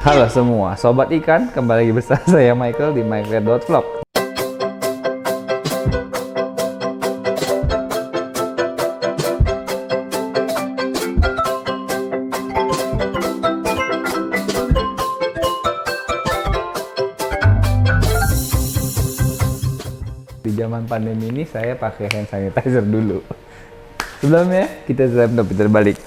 Halo semua, Sobat Ikan, kembali lagi bersama saya Michael di michael.vlog. Di zaman pandemi ini saya pakai hand sanitizer dulu. Sebelumnya kita putar balik.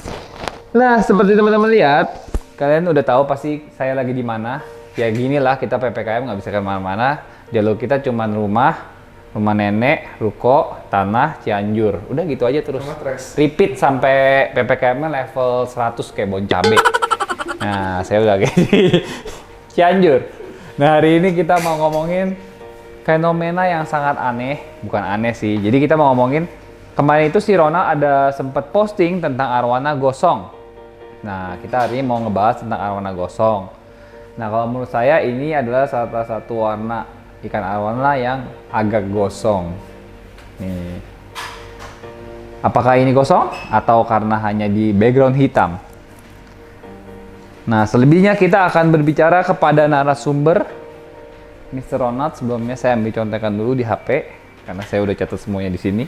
Nah, seperti teman-teman lihat, kalian udah tahu pasti saya lagi di mana. Ya gini lah, kita PPKM nggak bisa kemana-mana. Jalur kita cuma rumah nenek, ruko, tanah, Cianjur. Udah gitu aja terus. Repeat sampai PPKM level 100 kayak bon cabe. Nah, saya udah kayak di Cianjur. Nah, hari ini kita mau ngomongin fenomena yang sangat aneh. Bukan aneh sih. Jadi kita mau ngomongin, kemarin itu si Ronald ada sempat posting tentang arwana gosong. Nah, kita hari ini mau ngebahas tentang arwana gosong. Nah, kalau menurut saya ini adalah salah satu warna ikan arwana yang agak gosong. Nih. Apakah ini gosong atau karena hanya di background hitam? Nah, selebihnya kita akan berbicara kepada narasumber Mr. Ronald. Sebelumnya saya ambil contekan dulu di HP karena saya udah catat semuanya di sini.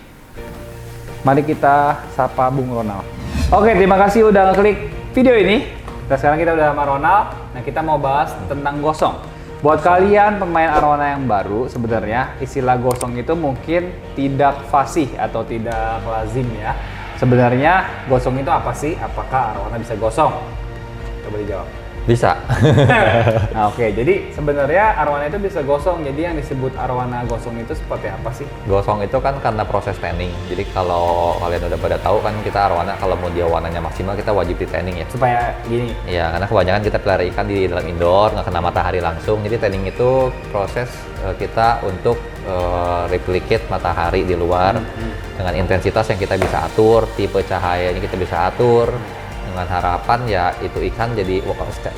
Mari kita sapa Bung Ronald. Oke, terima kasih udah ngeklik video ini. Nah, sekarang kita udah sama Ronald. Nah, kita mau bahas tentang gosong. Buat kalian pemain arwana yang baru, sebenarnya istilah gosong itu mungkin tidak fasih atau tidak lazim ya. Sebenarnya gosong itu apa sih? Apakah arwana bisa gosong? Coba dijawab. Bisa. Nah, oke. Jadi sebenarnya arwana itu bisa gosong. Jadi yang disebut arwana gosong itu seperti apa sih? Gosong itu kan karena proses tanning. Jadi kalau kalian udah pada tahu kan kita arwana kalau mau dia warnanya maksimal kita wajib di tanning ya. Supaya gini. Iya, karena kebanyakan kita pelihara ikan di dalam indoor, nggak kena matahari langsung. Jadi tanning itu proses kita untuk replicate matahari di luar dengan intensitas yang kita bisa atur, tipe cahayanya kita bisa atur. Dengan harapan ya itu ikan jadi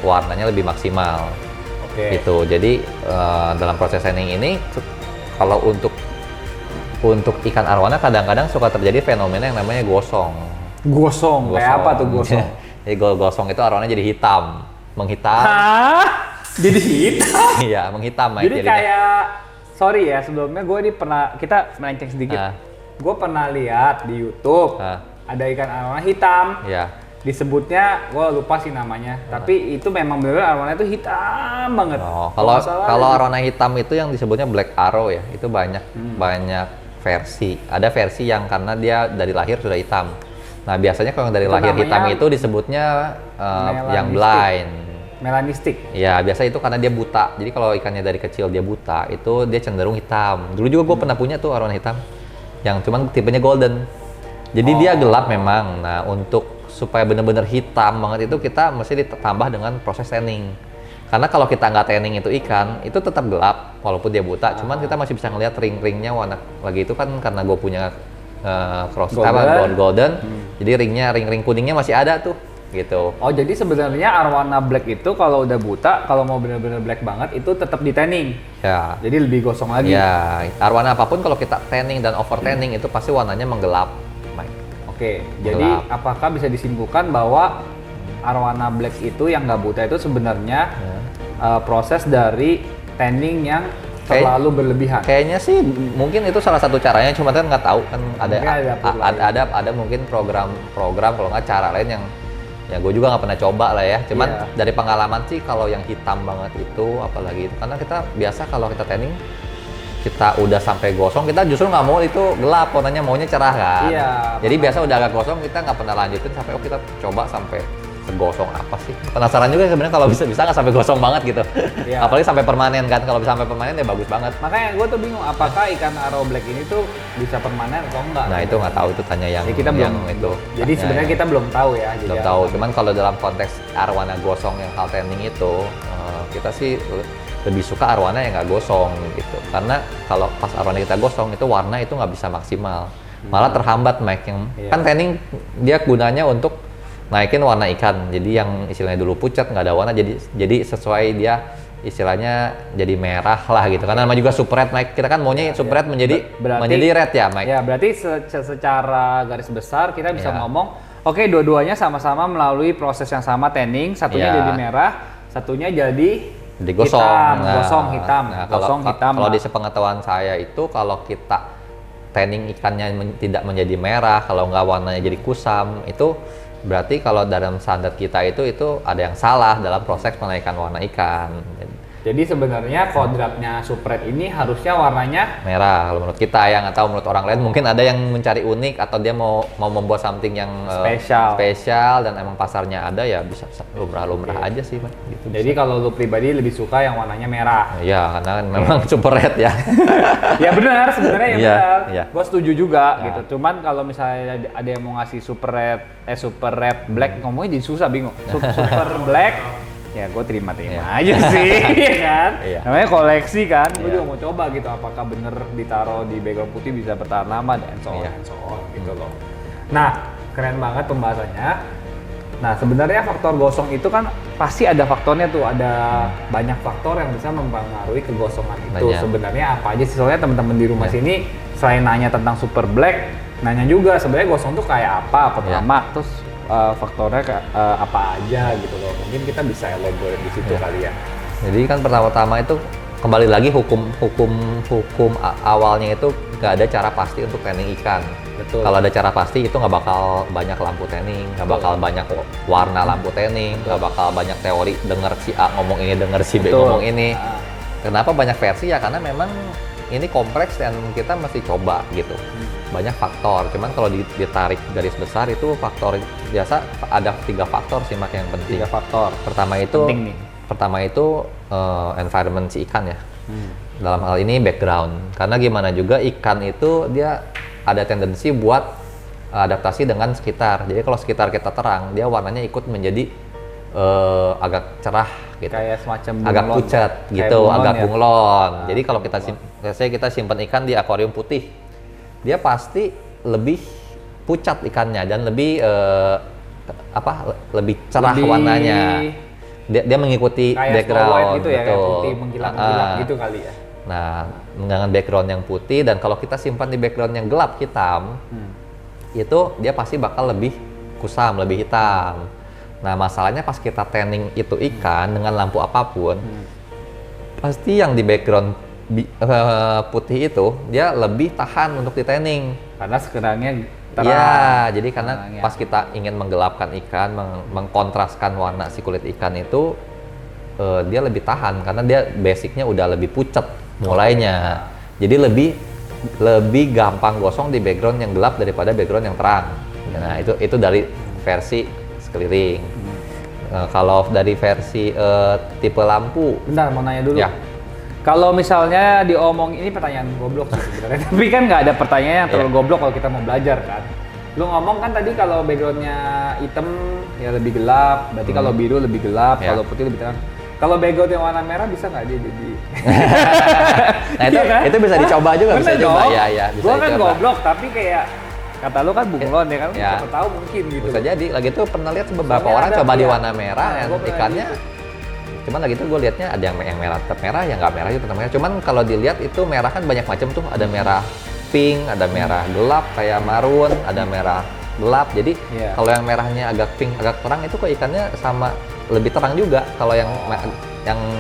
warnanya lebih maksimal. Oke. Gitu. Jadi dalam proses tanning ini kalau untuk ikan arwana kadang-kadang suka terjadi fenomena yang namanya gosong. Gosong. Kayak apa tuh gosong? Jadi gosong itu arwananya jadi hitam, menghitam. Hah? Jadi hitam? Iya, menghitam. Jadi kayak, sorry ya sebelumnya gue ini pernah, kita melenceng sedikit. Gue pernah lihat di YouTube ada ikan arwana hitam. Iya. Disebutnya, gue lupa sih namanya. Tapi itu memang benar arwana itu hitam banget. Oh, kalau arwana hitam itu yang disebutnya black arrow ya, itu banyak versi. Ada versi yang karena dia dari lahir sudah hitam. Nah, biasanya kalau yang dari lahir hitam itu disebutnya yang blind. Melanistik. Ya, biasa itu karena dia buta. Jadi kalau ikannya dari kecil dia buta, itu dia cenderung hitam. Dulu juga gue pernah punya tuh arwana hitam, yang cuman tipenya golden. Jadi dia gelap memang. Nah, untuk supaya benar-benar hitam banget itu kita mesti ditambah dengan proses tanning. Karena kalau kita nggak tanning itu ikan, itu tetap gelap walaupun dia buta. Cuman kita masih bisa ngelihat ring-ringnya warna lagi itu kan karena gue punya golden. Jadi ring-ring kuningnya masih ada tuh gitu. Oh, jadi sebenarnya arwana black itu kalau udah buta, kalau mau benar-benar black banget itu tetap di tanning. Ya. Jadi lebih gosong lagi. Ya, arwana apapun kalau kita tanning dan over tanning itu pasti warnanya menggelap. Oke, jadi apakah bisa disimpulkan bahwa arwana black itu yang nggak buta itu sebenarnya proses dari tanning yang terlalu berlebihan? Kayaknya sih mungkin itu salah satu caranya, cuma kan nggak tahu kan ada mungkin program kalau nggak cara lain yang ya gue juga nggak pernah coba lah ya. Cuman dari pengalaman sih kalau yang hitam banget itu apalagi itu karena kita biasa kalau kita tanning kita udah sampai gosong, kita justru nggak mau itu gelap, warnanya maunya cerah kan. Iya. Jadi biasa udah agak gosong, kita nggak pernah lanjutin sampai kita coba sampai segosong apa sih. Penasaran juga sebenarnya kalau bisa nggak sampai gosong banget gitu. Iya. Apalagi sampai permanen kan, kalau bisa sampai permanen ya bagus banget. Makanya gue tuh bingung, apakah ikan arrow black ini tuh bisa permanen atau enggak? Nah itu nggak tahu, itu tanya yang kita belum itu. Jadi sebenarnya kita belum tahu ya. Belum tahu, cuman kalau dalam konteks arwana gosong yang hal tanning itu, kita sih lebih suka arwana yang nggak gosong gitu, karena kalau pas arwana kita gosong itu warna itu nggak bisa maksimal, malah terhambat Mike yang kan tanning dia gunanya untuk naikin warna ikan, jadi yang istilahnya dulu pucat nggak ada warna jadi sesuai dia istilahnya jadi merah lah gitu, karena nama juga super red Mike, kita kan maunya super red menjadi red ya Mike. Ya berarti secara garis besar kita bisa ngomong oke, dua-duanya sama-sama melalui proses yang sama tanning, satunya jadi merah, satunya jadi gosong. hitam, gosong hitam, gosong hitam. Kalau di sepengetahuan saya itu kalau kita tanning ikannya tidak menjadi merah, kalau nggak warnanya jadi kusam, itu berarti kalau dalam standar kita itu ada yang salah dalam proses penaikan warna ikan. Jadi sebenarnya kodratnya Supret ini harusnya warnanya merah kalau menurut kita, yang atau menurut orang lain mungkin ada yang mencari unik atau dia mau membuat something yang spesial dan emang pasarnya ada, ya bisa lumrah aja sih, gitu. Jadi kalau lu pribadi lebih suka yang warnanya merah? Iya, karena memang super red ya. Ya benar, sebenarnya ya benar. Iya. Gue setuju juga gitu. Cuman kalau misalnya ada yang mau ngasih super red black, ngomongnya jadi susah, bingung. Super black. Ya gue terima aja sih, ya kan? Namanya koleksi kan, gue juga mau coba gitu, apakah bener ditaruh di background putih bisa bertahan lama dan so on gitu loh. Nah, keren banget pembahasannya. Nah, sebenarnya faktor gosong itu kan pasti ada faktornya tuh, ada banyak faktor yang bisa mempengaruhi kegosongan itu. Sebenarnya apa aja sih? Soalnya teman-teman di rumah sini selain nanya tentang super black, nanya juga sebenarnya gosong tuh kayak apa pertama, terus faktornya apa aja gitu loh. Mungkin kita bisa elaborate di situ kali ya. Jadi kan pertama-tama itu kembali lagi hukum awalnya itu nggak ada cara pasti untuk tanning ikan. Betul. Kalau ada cara pasti itu nggak bakal banyak lampu tanning, nggak bakal banyak warna lampu tanning, nggak bakal banyak teori denger si A ngomong ini, denger si B ngomong ini. Kenapa banyak versi ya? Karena memang ini kompleks dan kita mesti coba gitu. Banyak faktor, cuman kalau ditarik garis besar itu faktor biasa ada 3 faktor sih yang penting. 3 faktor. Pertama itu environment si ikan ya. Dalam hal ini background. Karena gimana juga ikan itu dia ada tendensi buat adaptasi dengan sekitar. Jadi kalau sekitar kita terang, dia warnanya ikut menjadi agak cerah gitu. Kayak semacam bunglon, agak pucat gitu, agak bunglon. Jadi kalau kita simpan ikan di akuarium putih, dia pasti lebih pucat ikannya dan lebih lebih cerah warnanya. Dia mengikuti kayak background gitu ya, kayak putih mengkilat-kilat gitu kali ya. Nah, dengan background yang putih, dan kalau kita simpan di background yang gelap hitam, itu dia pasti bakal lebih kusam, lebih hitam. Nah, masalahnya pas kita tanning itu ikan dengan lampu apapun, pasti yang di background putih itu dia lebih tahan untuk di tanning karena sekerangnya terang. Iya, jadi karena pas kita ingin menggelapkan ikan, mengkontraskan warna si kulit ikan itu, dia lebih tahan karena dia basicnya udah lebih pucat mulainya. Jadi lebih gampang gosong di background yang gelap daripada background yang terang. Nah, itu dari versi sekeliling. Kalau dari versi tipe lampu, bentar mau nanya dulu. Ya. Kalau misalnya diomong, ini pertanyaan goblok sih sebenarnya. Tapi kan nggak ada pertanyaan yang terlalu goblok kalau kita mau belajar kan. Lu ngomong kan tadi kalau backgroundnya hitam ya lebih gelap, berarti kalau biru lebih gelap, kalau putih lebih terang. Kalau background yang warna merah bisa nggak dia jadi? Nah itu bisa dicoba juga, bisa dicoba. Ya, bisa gua kan dicoba. Goblok tapi kayak kata lu kan bunglon ya kan, siapa tahu mungkin gitu. Bisa jadi. Lagi itu pernah lihat beberapa orang coba di warna merah ikannya. Cuman lagi itu gue liatnya ada yang merah tetap merah, yang nggak merah itu tetap merah. Cuman kalau dilihat itu merah kan banyak macam tuh, ada merah pink, ada merah gelap kayak marun, ada merah gelap. Jadi kalau yang merahnya agak pink, agak terang itu kok ikannya sama lebih terang juga. Kalau yang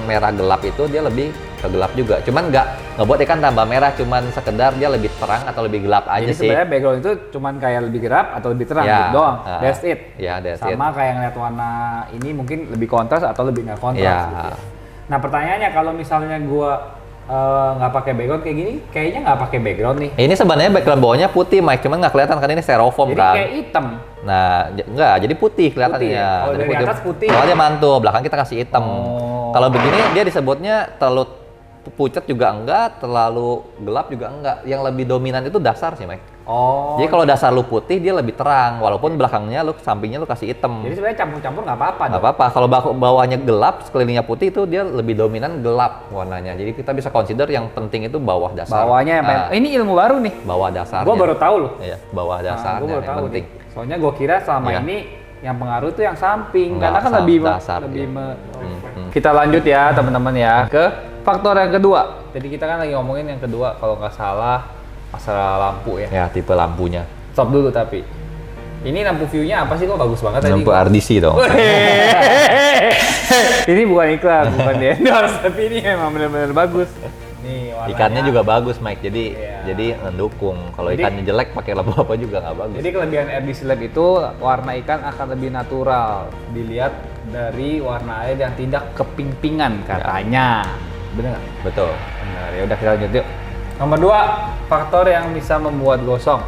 merah gelap itu dia lebih gelap juga. Cuman nggak buat ikan tambah merah, cuman sekedar dia lebih terang atau lebih gelap aja jadi sih. Jadi sebenarnya background itu cuman kayak lebih gelap atau lebih terang gitu doang. That's it. That's sama it. Kayak ngeliat warna ini mungkin lebih kontras atau lebih nggak kontras gitu. Nah pertanyaannya kalau misalnya gua nggak pakai background kayak gini, kayaknya nggak pakai background nih. Ini sebenarnya background bawahnya putih, Mike, cuman nggak kelihatan kan ini styrofoam jadi kan. Jadi kayak hitam. Nah, enggak, jadi putih kelihatannya. Oh, dari atas putih. Soalnya mantul, belakang kita kasih hitam. Kalau begini dia disebutnya terlalu pucat juga enggak, terlalu gelap juga enggak. Yang lebih dominan itu dasar sih, Mike. Jadi kalau dasar lu putih dia lebih terang, walaupun belakangnya sampingnya lu kasih hitam. Jadi sebenarnya campur-campur nggak apa-apa. Nggak apa-apa. Kalau bawahnya gelap, sekelilingnya putih itu dia lebih dominan gelap warnanya. Jadi kita bisa consider yang penting itu bawah dasar. Bawahnya ini ilmu baru nih. Bawah dasarnya. Gua baru tahu loh. Iya, bawah dasarnya yang penting. Soalnya gua kira selama ini yang pengaruh itu yang samping, karena kan lebih Kita lanjut ya teman-teman ya ke faktor yang kedua. Jadi kita kan lagi ngomongin yang kedua kalau nggak salah masalah lampu ya. Ya, tipe lampunya. Stop dulu tapi. Ini lampu view-nya apa sih, kok bagus banget tadi? Lampu RDC dong. Ini bukan iklan, bukan di endorse, tapi ini emang benar-benar bagus. Nih warnanya. Ikannya juga bagus, Mike. Jadi Iya. jadi mendukung. Kalau Jadi- ikannya jelek pakai lampu apa juga nggak bagus. Jadi kelebihan RDC Lab itu warna ikan akan lebih natural dilihat dari warna air yang tidak keping-pingan katanya. Bener nggak? Betul. Benar, ya udah kita lanjut yuk. Nomor 2, faktor yang bisa membuat gosong.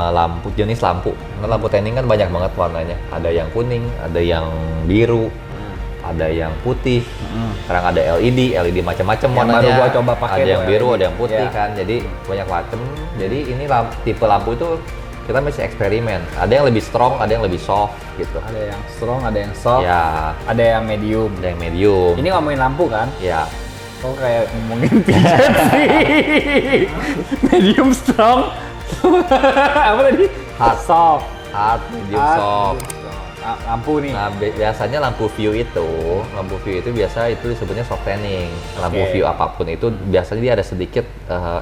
Lampu, jenis lampu. Karena lampu tanning kan banyak banget warnanya. Ada yang kuning, ada yang biru, ada yang putih. Sekarang ada LED macam-macam Yang warnanya. baru gua coba pakai ada tuh yang biru, LED. ada yang putih Iya. kan. Jadi banyak macam. Jadi ini tipe lampu itu kita masih eksperimen. Ada yang lebih strong, ada yang lebih soft gitu. Ada yang strong, ada yang soft, Ya, ada yang medium. ada yang medium. Ini ngomongin lampu kan? Ya, Kok kayak ngomongin pijet sih? Medium strong. Apa tadi? Hard. Soft. hard, medium, Hard, soft. medium, soft. Lampu nih. Nah, biasanya lampu view itu biasa itu disebutnya soft tanning. Lampu Oke. view apapun itu biasanya dia ada sedikit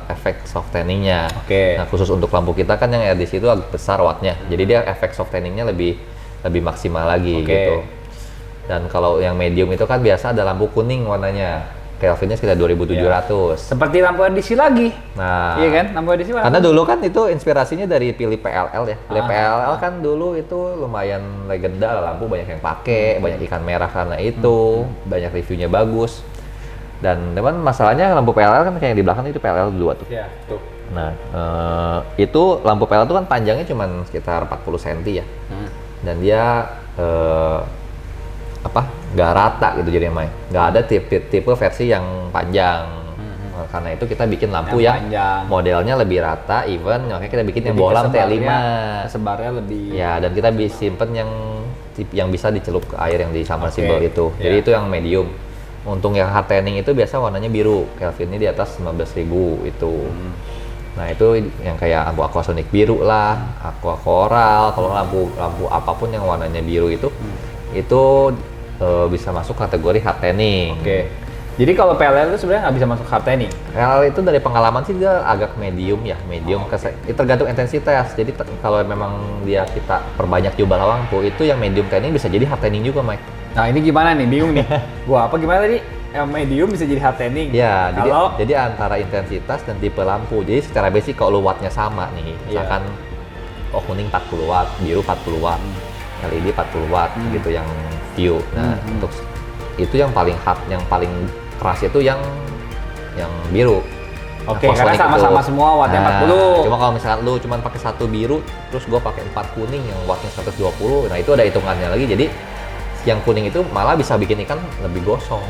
efek soft tanningnya. Oke. Nah, khusus untuk lampu kita kan yang RDC itu agak besar wattnya, jadi dia efek soft tanningnya lebih maksimal lagi Oke. gitu. Dan kalau yang medium itu kan biasa ada lampu kuning warnanya, Kelvinnya sekitar 2700. Seperti lampu RDC lagi. Nah, Iya kan? Lampu RDC warna karena dulu kan itu inspirasinya dari Philips PLL ya. Philips Ah. PLL kan dulu itu lumayan legenda, lampu banyak yang pakai, banyak ikan merah karena itu, banyak reviewnya bagus. Dan teman masalahnya lampu PLL kan kayak yang di belakang itu PLL 2 tuh. Iya, tuh. Nah, itu lampu PLL itu kan panjangnya cuma sekitar 40 cm ya. Dan dia nggak rata gitu jadinya, Mai. Nggak ada tipe versi yang panjang. Nah, karena itu kita bikin lampu Yang yang panjang. modelnya lebih rata, even makanya kita bikin yang Jadi bohlam T5. kesebarnya lebih. Ya, dan kita bisa simpen yang bisa dicelup ke air yang di submersible Oke, itu. Jadi ya. itu yang medium. Untung yang hard tanning itu biasa warnanya biru. Kelvinnya di atas 15.000 itu. Nah, itu yang kayak lampu aquasonic biru lah, aqua coral. Kalau lampu apapun yang warnanya biru itu bisa masuk kategori hard tanning. Oke. Jadi kalau PLL itu sebenarnya nggak bisa masuk hard tanning. PLL itu dari pengalaman sih dia agak medium ya, medium tergantung intensitas. Jadi kalau memang kita perbanyak jumlah lampu itu yang medium tanning bisa jadi hard tanning juga, Mike. Nah ini gimana nih? Bingung nih. Gua apa gimana tadi? Yang medium bisa jadi hard tanning. Ya, Kalau jadi antara intensitas dan tipe lampu. Jadi secara basic kalau wattnya sama nih, misalkan kuning 40 watt, biru 40 watt, LED 40 watt gitu yang view. Nah, untuk itu yang paling hard, yang paling keras itu yang biru. Oke, Aquasonic karena sama-sama itu. semua wattnya Nah, 40. Cuma kalau misalkan lu cuma pakai satu biru, terus gua pakai 4 kuning yang wattnya 120, nah itu ada hitungannya lagi. Jadi yang kuning itu malah bisa bikin ikan lebih gosong.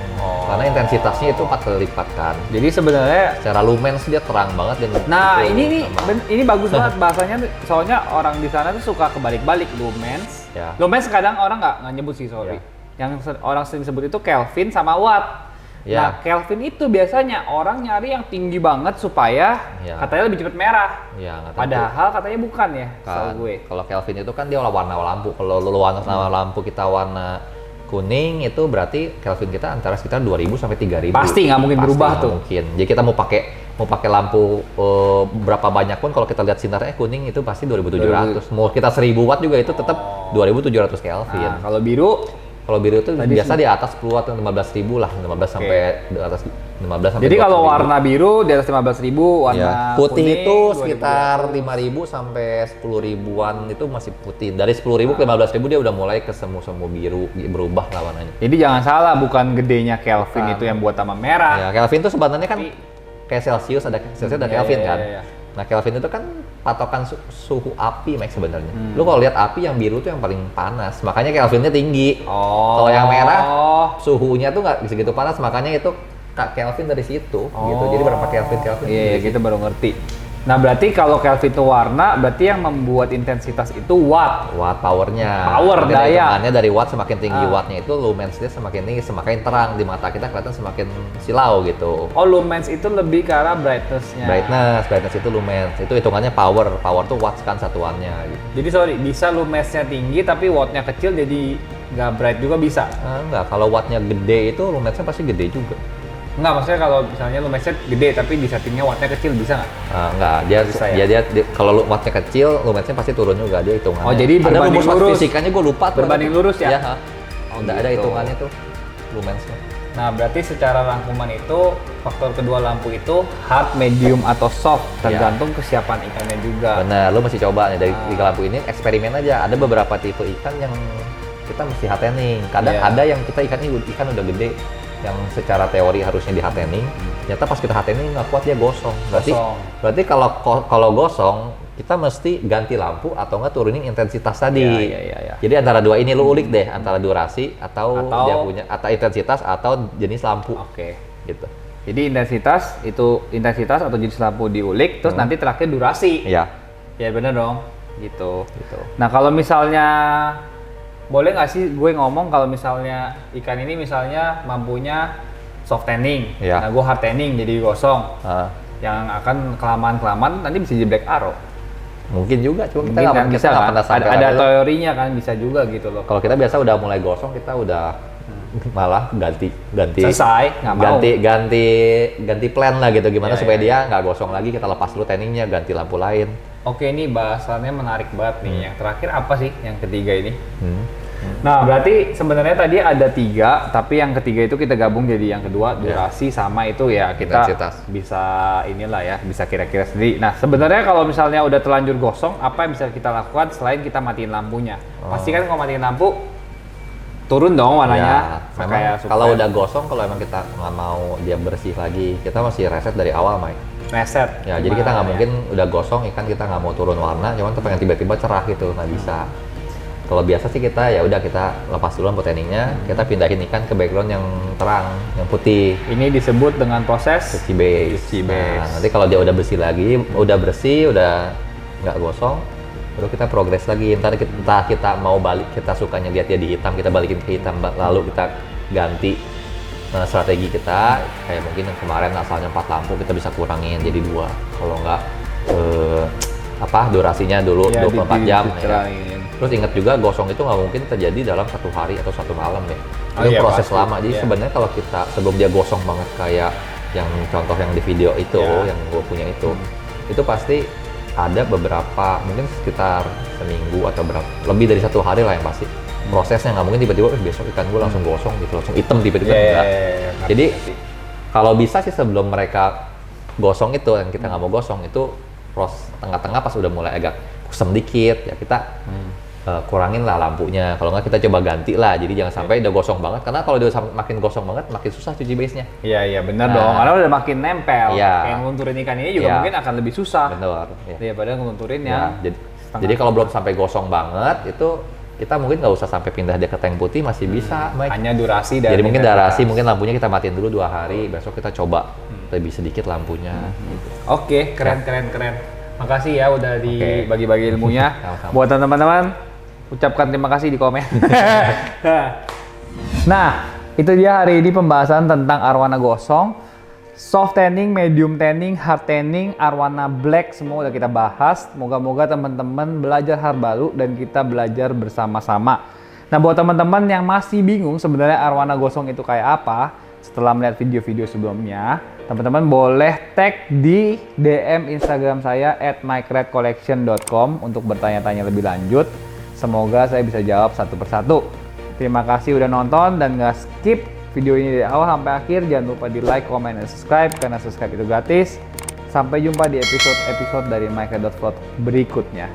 Karena intensitasnya itu 4 kali lipat kan. Jadi sebenarnya Secara lumens dia terang banget dan nah itu ini nih sama. ini bagus banget bahasanya tuh. Soalnya orang di sana tuh suka kebalik-balik lumens. Ya. Lumens kadang orang nggak nyebut sih, sorry. Yang orang sering sebut itu Kelvin sama watt. Ya. Nah, Kelvin itu biasanya orang nyari yang tinggi banget supaya Ya. katanya lebih cepat merah. Ya, nggak tentu. Padahal katanya bukan ya, Kan, setahu gue. kalau Kelvin itu kan dia warna lampu. Kalau lu warna lampu kita warna kuning itu berarti Kelvin kita antara sekitar 2000 sampai 3000. Pasti nggak mungkin berubah nggak tuh. Mungkin. Jadi kita mau pakai lampu berapa banyak pun kalau kita lihat sinarnya kuning itu pasti 2700. Mau kita 1000 watt juga itu tetap 2700 Kelvin. Nah, kalau biru Kalau biru itu Tadi biasa di atas 10 watt 15.000 lah, 15 sampai di atas 15 sampai jadi kalau 20.000. warna biru di atas 15.000, warna Ya, putih kuning itu 2.000. sekitar 5.000 sampai 10.000-an itu masih putih. Dari 10.000 ke 15.000 dia udah mulai ke semu-semu biru, berubah lah warnanya. Jadi jangan salah, bukan gedenya Kelvin Bukan. itu yang buat sama merah. Ya, Kelvin itu sebenarnya kan kayak Celsius, ada Celsius ada Iya, Kelvin iya, kan. iya, iya. Nah, Kelvin itu kan patokan suhu api, Mike, sebenarnya. Lu kalau lihat api yang biru tuh yang paling panas, makanya Kelvinnya tinggi. Oh. Kalau yang merah, suhunya tuh nggak segitu panas, makanya itu Kelvin dari situ, gitu. Jadi berapa Kelvin Iya, dari kita baru ngerti. Nah, berarti kalau Kelvin itu warna, berarti yang membuat intensitas itu watt. watt powernya. Power, Jadi ada daya. hitungannya dari watt semakin tinggi Ah. wattnya itu lumens dia semakin tinggi, semakin terang di mata kita kelihatan semakin silau gitu. Oh, lumens itu lebih ke arah brightness-nya. Brightness itu lumens. Itu hitungannya power. Power tuh watts kan satuannya gitu. Jadi sorry, bisa lumensnya tinggi tapi wattnya kecil jadi nggak bright juga bisa. Enggak, kalau wattnya gede itu lumensnya pasti gede juga. Nggak, maksudnya kalau misalnya lumensnya gede tapi di settingnya wattnya kecil bisa nggak? Enggak, dia, Bisa ya? kalau wattnya kecil, lumensnya pasti turun juga dia hitungannya. Oh, jadi ada berbanding rumus lurus. fisikanya gue lupa tuh. Berbanding lurus ya? Iya, ha. Udah ada gitu. hitungannya tuh lumensnya. Nah, berarti secara rangkuman itu faktor kedua lampu itu hard, medium atau soft, tergantung kesiapan ikannya juga. Bener, lu mesti coba nih dari tiga lampu ini eksperimen aja. Ada beberapa tipe ikan yang kita mesti hardening. Kadang ada yang kita ikan udah gede yang secara teori harusnya di hardening. Ternyata pas kita hardening nggak kuat dia gosong. Berarti kalau gosong kita mesti ganti lampu atau nggak turunin intensitas tadi. Iya. Jadi antara dua ini lu ulik deh, antara durasi atau dia punya atau intensitas atau jenis lampu. Oke. Gitu. Jadi intensitas atau jenis lampu diulik, terus nanti terakhir durasi. Iya. Ya bener dong. Gitu. Nah, kalau misalnya boleh nggak sih gue ngomong kalau misalnya ikan ini misalnya lampunya soft tanning, Iya. nah gue hard tanning jadi gosong, yang akan kelamaan nanti bisa jadi black arrow. Mungkin juga, cuma kita Mungkin kan nggak bisa nggak kan? pernah sampai Ada level. teorinya kan, bisa juga gitu loh. Kalau kita biasa udah mulai gosong, kita udah malah ganti Selesai, nggak mau. ganti plan lah gitu, gimana Iya, supaya iya, dia nggak gosong lagi, kita lepas dulu tanningnya, ganti lampu lain. Oke, ini bahasannya menarik banget nih. Yang terakhir apa sih yang ketiga ini? Nah, berarti sebenarnya tadi ada 3, tapi yang ketiga itu kita gabung jadi yang kedua, durasi sama itu ya kita Intensitas. bisa inilah ya, bisa kira-kira sendiri. Nah, sebenarnya kalau misalnya udah terlanjur gosong, apa yang bisa kita lakukan selain kita matiin lampunya? Pasti kan kalau matiin lampu turun dong warnanya. Memang kalau udah gosong, kalau emang kita nggak mau dia bersih lagi, kita masih reset dari awal, Mike. reset. Ya, jadi kita nggak mungkin udah gosong ikan kita nggak mau turun warna, cuman kita pengen tiba-tiba cerah gitu, nggak bisa. Kalau biasa sih kita ya udah kita lepas dulu lampu tanningnya, kita pindahin ikan ke background yang terang, yang putih. Ini disebut dengan proses Cuci base. Cuci base. Nah, nanti kalau dia udah bersih lagi, udah nggak gosong, baru kita progres lagi. Entah kita mau balik, kita sukanya lihat dia di hitam, kita balikin ke hitam, lalu kita ganti strategi kita. Kayak mungkin yang kemarin asalnya 4 lampu, kita bisa kurangin jadi 2. Kalau nggak durasinya dulu 24 jam. Ya. Terus ingat juga gosong itu nggak mungkin terjadi dalam 1 hari atau 1 malam ya. Itu proses pasti. lama. Jadi sebenarnya kalau kita sebelum dia gosong banget kayak yang contoh yang di video itu, yang gue punya itu pasti ada beberapa, mungkin sekitar seminggu atau lebih dari 1 hari lah yang pasti. Prosesnya nggak mungkin tiba-tiba besok ikan gue langsung gosong gitu, langsung hitam tiba-tiba enggak. Jadi kalau bisa sih sebelum mereka gosong itu, yang kita nggak mau gosong itu tengah-tengah pas udah mulai agak kusam dikit ya kita kurangin lah lampunya. Kalau nggak kita coba ganti lah. Jadi jangan sampai udah gosong banget. Karena kalau dia makin gosong banget, makin susah cuci base-nya. Iya benar dong. Karena udah makin nempel. Iya. Kayak ngelunturin ikan ini juga mungkin akan lebih susah. Benar. Daripada ngelunturin ya. Jadi kalau belum sampai gosong banget, itu kita mungkin nggak usah sampai pindah dia ke tank putih, masih bisa. Mike. Hanya durasi dan jadi mungkin durasi, mungkin lampunya kita matiin dulu 2 hari. Besok kita coba lebih sedikit lampunya. Gitu. Oke, keren. Makasih ya udah dibagi-bagi ilmunya. Sama-sama. Buat teman-teman, ucapkan terima kasih di komen. Nah, itu dia hari ini pembahasan tentang arwana gosong, soft tanning, medium tanning, hard tanning, arwana black, semua udah kita bahas. Moga-moga teman-teman belajar hal baru dan kita belajar bersama-sama. Nah, buat teman-teman yang masih bingung sebenarnya arwana gosong itu kayak apa, setelah melihat video-video sebelumnya, teman-teman boleh tag di DM Instagram saya @micredcollection.com untuk bertanya-tanya lebih lanjut. Semoga saya bisa jawab satu persatu. Terima kasih udah nonton dan nggak skip video ini dari awal sampai akhir. Jangan lupa di like, comment, dan subscribe karena subscribe itu gratis. Sampai jumpa di episode-episode dari micred.vlog berikutnya.